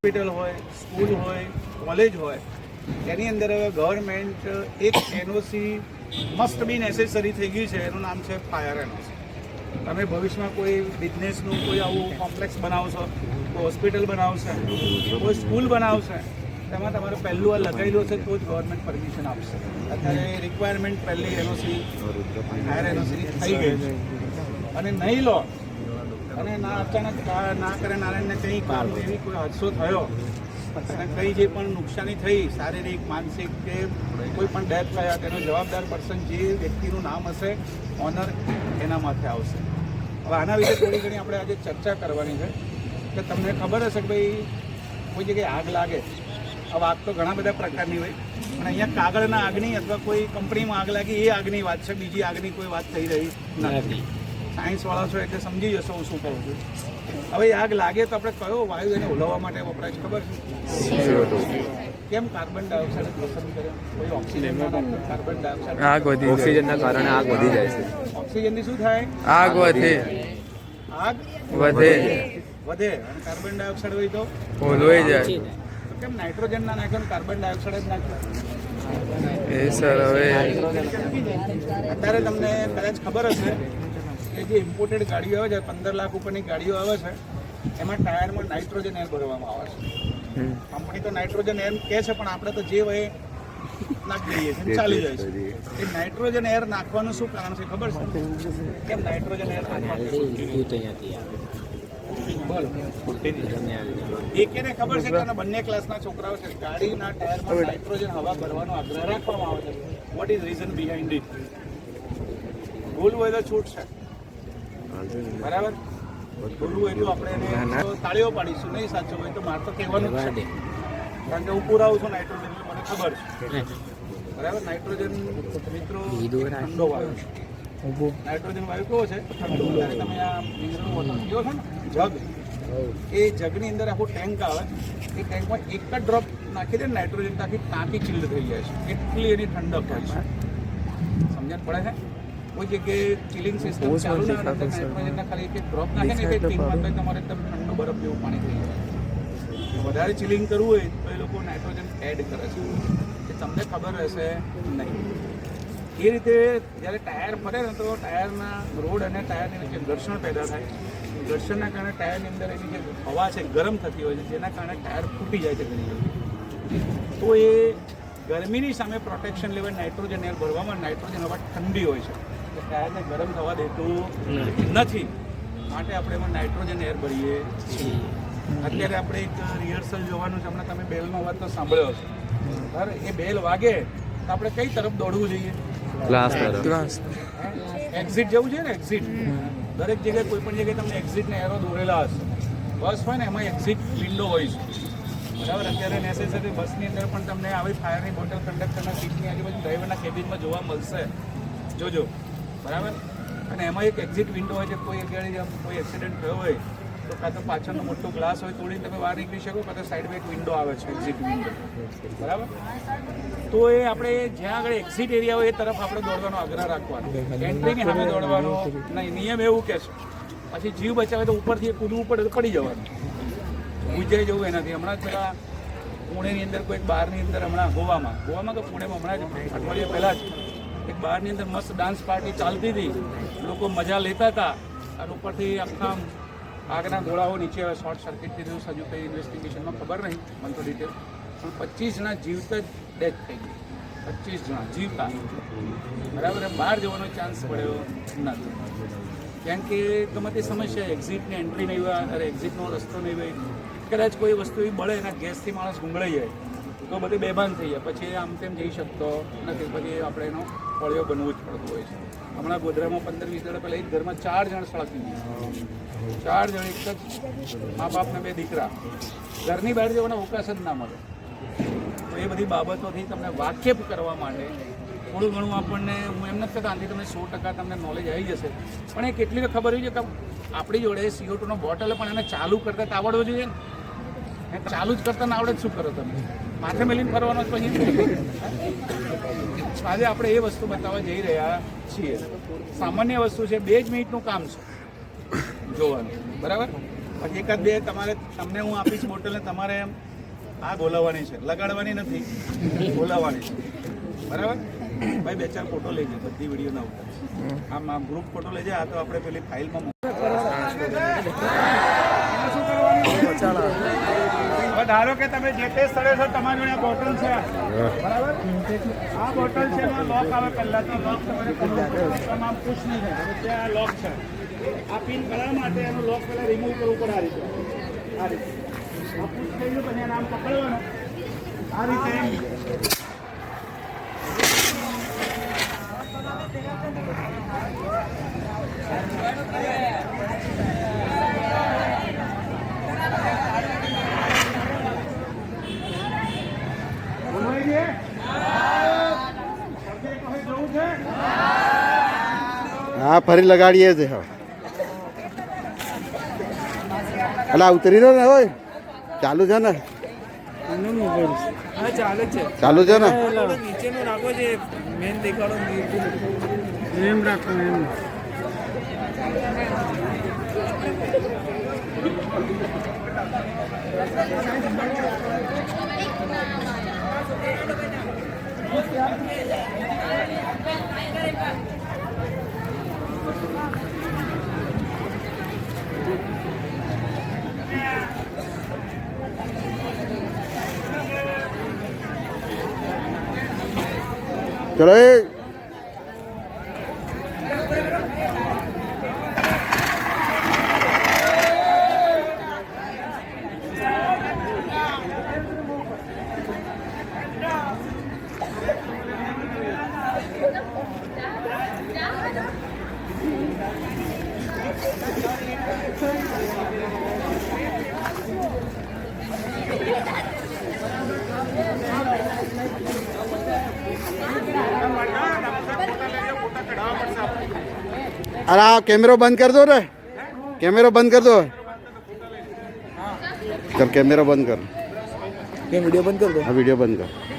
Hospital હોય, school હોય, college હોય, એની અંદર હવે ગવર્મેન્ટ એક એનઓસી મસ્ટ બી નેસેસરી થઈ ગઈ છે. એનું નામ છે ફાયર એનઓસી. તમે ભવિષ્યમાં કોઈ બિઝનેસનું કોઈ આવું કોમ્પ્લેક્સ બનાવશો, કોઈ હોસ્પિટલ બનાવશે, કોઈ સ્કૂલ બનાવશે, તેમાં તમારે પહેલું આ લગાવેલું છે તો જ ગવર્મેન્ટ પરમિશન આપશે. અત્યારે રિક્વાયરમેન્ટ પહેલી એનઓસી ફાયર એનઓસી થઈ ગઈ છે. અને નહીં લો અને ના અચાનક ના કરે નારાયણને કંઈ કામ એવી કોઈ હાદસો થયો અને કંઈ જે પણ નુકસાની થઈ શારીરિક, માનસિક કે કોઈ પણ ડેથ થયા, તેનો જવાબદાર પર્સન જે વ્યક્તિનું નામ હશે ઓનર એના માથે આવશે. હવે આના વિશે થોડી ઘણી આપણે આજે ચર્ચા કરવાની છે કે તમને ખબર હશે કે ભાઈ કોઈ જગ્યાએ આગ લાગે. હવે આગ તો ઘણા બધા પ્રકારની હોય, પણ અહીંયા કાગળના આગની અથવા કોઈ કંપનીમાં આગ લાગી એ આગની વાત છે, બીજી આગની કોઈ વાત થઈ રહી નથી. સાયન્સવાળા છો એટલે સમજી જશો હું શું કહું છું. હવે આગ લાગે તો આપણે કયો વાયુ એને ઓલવવા માટે વપરાય છે ખબર છે? કેમ કાર્બન ડાયોક્સાઇડ પસંદ કર્યો? કોઈ ઓક્સિજન કાર્બન ડાયોક્સાઇડ આગ વધી ઓક્સિજનના કારણે આગ વધી જાય છે. ઓક્સિજનથી શું થાય? આગ વધે. આગ વધે વધે અને કાર્બન ડાયોક્સાઇડ હોય તો ઓલવાઈ જાય. તો કેમ નાઇટ્રોજન ના નાખ્યો ને કાર્બન ડાયોક્સાઇડ જ નાખ્યો? એ સર હવે અત્યારે તમને કદાચ ખબર હશે કે જે ઇમ્પોર્ટેડ ગાડીઓ આવે છે, 15 લાખ ઉપરની ગાડીઓ આવે છે, એમાં ટાયરમાં નાઇટ્રોજન એર ભરવામાં આવે છે. કંપની તો નાઇટ્રોજન એર કહે છે, પણ આપણે તો જે હોય નાખી દઈએ છીએ, ચાલી જાય છે. એ નાઇટ્રોજન એર નાખવાનું શું કારણ છે ખબર છે? કેમ નાઇટ્રોજન એર નાખવાનું? એકને ખબર છે કે બંને ક્લાસના છોકરાઓ છે, ગાડીના ટાયરમાં નાઇટ્રોજન હવા ભરવાનો આગ્રહ રાખવામાં આવે છે. What is reason behind it? ભૂલ હોય તો છૂટ છે, બરાબર? ભૂલવું હોય તો આપણે એને તાળીઓ પાડીશું, નહીં સાચું હોય તો મારે તો કહેવાનું જ છે, કારણ કે હું પુરાવું છું નાઇટ્રોજન, મને ખબર છે, બરાબર? નાઇટ્રોજન મિત્રો ઠંડો વાયુ છે. નાઇટ્રોજન વાયુ કેવો છે? ઠંડો. તમે આ મિનરલ વોટર પીઓ છો ને, જગ, એ જગની અંદર આખું ટેન્ક આવે, એ ટેન્કમાં એક જ ડ્રોપ નાખી દે નાઇટ્રોજન, આખી ટાંકી ચીલ્ડ થઈ જાય છે. એટલી એની ઠંડક હોય છે. સમજણ પડે છે? કોઈ જગ્યાએ ચિલિંગ સિસ્ટમ ચાલુ ના હોય, નાઇટ્રોજનના ખાલી એક ડ્રોપ નાખે ને એક ટીમમાં તો તમારે એકદમ ઠંડુ બરફ જેવું પાણી થઈ જાય. વધારે ચિલિંગ કરવું હોય તો એ લોકો નાઇટ્રોજન એડ કરે છે, એ તમને ખબર હશે નહીં. એ રીતે જ્યારે ટાયર ફરે ને તો ટાયરના રોડ અને ટાયરની વચ્ચે ઘર્ષણ પેદા થાય. ઘર્ષણના કારણે ટાયરની અંદર એની જે હવા છે ગરમ થતી હોય છે, જેના કારણે ટાયર ફૂટી જાય છે ઘણી જગ્યાએ. તો એ ગરમીની સામે પ્રોટેક્શન લેવા નાઇટ્રોજન એર ભરવામાં નાઇટ્રોજન હવા ઠંડી હોય છે, તો ટાયરને ગરમ થવા દેતું નથી, માટે આપણે એમાં નાઇટ્રોજન એર ભરીએ છીએ. અત્યારે આપણે એક રિહર્સલ જોવાનું છે, હમણાં તમે બેલનો અવાજ તો સાંભળ્યો હશે, બરાબર? એ બેલ વાગે તો આપણે કઈ તરફ દોડવું જોઈએ? એક્ઝિટ જવું છે ને, એક્ઝિટ. દરેક જગ્યાએ કોઈ પણ જગ્યાએ તમને એક્ઝિટના એરો દોરેલા હશે. બસ હોય ને એમાં એક્ઝિટ વિન્ડો હોય છે, બરાબર? અત્યારે નેસેસરી બસની અંદર પણ તમને આવી ફાયરની બોટલ કંડક્ટરના સીટની આજુબાજુ ડ્રાઈવરના કેબિનમાં જોવા મળશે, જોજો, બરાબર? અને એમાં એક એક્ઝિટ વિન્ડો હોય છે. કોઈ જગ્યાએ કોઈ એક્સિડન્ટ થયો હોય તો કાં તો પાછળનો મોટો ગ્લાસ હોય તોડીને તમે બહાર નીકળી શકો, કાં તો સાઈડમાં એક વિન્ડો આવે છે, એક્ઝિટ વિન્ડો, બરાબર? તો એ આપણે જ્યાં આગળ એક્ઝિટ એરિયા હોય એ તરફ આપણે દોડવાનો આગ્રહ રાખવાનો, એન્ટ્રીની સામે દોડવાનો નહીં. નિયમ એવું કહે છે, પછી જીવ બચાવે તો ઉપરથી કૂદવું પડે તો પડી જવાનું, ગુજાઈ જવું એનાથી. હમણાં જ પેલા પુણેની અંદર કોઈ બહારની અંદર હમણાં ગોવામાં તો પુણેમાં હમણાં જ અઠવાડિયા પહેલાં જ એક બહારની અંદર મસ્ત ડાન્સ પાર્ટી ચાલતી હતી, લોકો મજા લેતા હતા, અને ઉપરથી આખા આગના ગોળાઓ નીચે આવે, શોર્ટ સર્કિટથી થયું, હજુ કંઈ ઇન્વેસ્ટિગેશનમાં ખબર નહીં મને તો ડિટેલ, પણ 25 જણા જીવતા જ ડેથ થઈ ગઈ. 25 જણા જીવતા, બરાબર? બહાર જવાનો ચાન્સ મળ્યો નથી, કારણ કે ગમે તે સમસ્યા, એક્ઝિટને એન્ટ્રી નહીં હોય, અરે એક્ઝિટનો રસ્તો નહીં હોય, કદાચ કોઈ વસ્તુ એવી બળે એના ગેસથી માણસ ગુંગળાઈ જાય તો બધી બેભાન થઈ જાય, પછી આમ તેમ જઈ શકતો નથી, પછી આપણે એનો ફળિયો બનવું જ પડતું હોય છે. હમણાં ગોધરામાં 15-20 દિવસ પહેલાં એક ઘરમાં 4 જણ સળગી ગયા, 4 જણ, એક જ મા બાપના 2 દીકરા, ઘરની બહાર જવાના અવકાશ જ ના મળે. તો એ બધી બાબતોથી તમને વાકેફ કરવા માટે થોડું ઘણું આપણને, હું એમ નથી કહેતા આનાથી તમને 100% તમને નોલેજ આવી જશે, પણ એ કેટલી તો ખબર હોય છે કે આપણી જોડે CO2નો બોટલ પણ એને ચાલુ કરતાં આવડવું જોઈએ ને. ચાલુ જ કરતા ના આવડે શું કરો તમે? માથે મેલીને ફરવાનો જ પછી. આજે આપણે એ વસ્તુ બતાવવા જઈ રહ્યા છીએ. સામાન્ય વસ્તુ છે, 2 જ મિનિટનું કામ છે જોવાનું, બરાબર? પછી એકાદ બે તમને હું આપીશ બોટલ ને તમારે આ બોલાવવાની છે, લગાડવાની નથી, બોલાવવાની છે. બરાબર ભાઈ? 2-4 ફોટો લેજો, બધી વિડીયો ના ઉતાર. આમ ગ્રુપ ફોટો લેજે. આ તો આપણે પેલી ફાઇલમાં ધારો કે તમે જે તે સ્થળે છો, તમારી જોડે બોટલ છે, બરાબર? આ બોટલ છે, એનો લોક આવે. પહેલા તો લોક તમારે તમામ પુશ નહીં થાય. ત્યાં લોક છે. આ પિન કરવા માટે એનું લોક પહેલા રિમૂવ કરવું પડે. આ રીતે આ પુશ થઈ ગયું, પછી આમ પકડવાનું આ રીતે. હા ફરી લગાડીએ છે હવે. અલા ઉતરી રહ્યો ને હવે ચાલુ છે ને? હા ચાલે છે. ચાલુ છે ને? નીચેનું રાખો છે, મેન દેખાડો એમ રાખો એમ. ચલો એ अरे हाँ कैमरा बंद कर दो रे, कैमरा बंद कर दो. कर कैमरा बंद कर. वीडियो बंद कर दो. हाँ वीडियो बंद कर.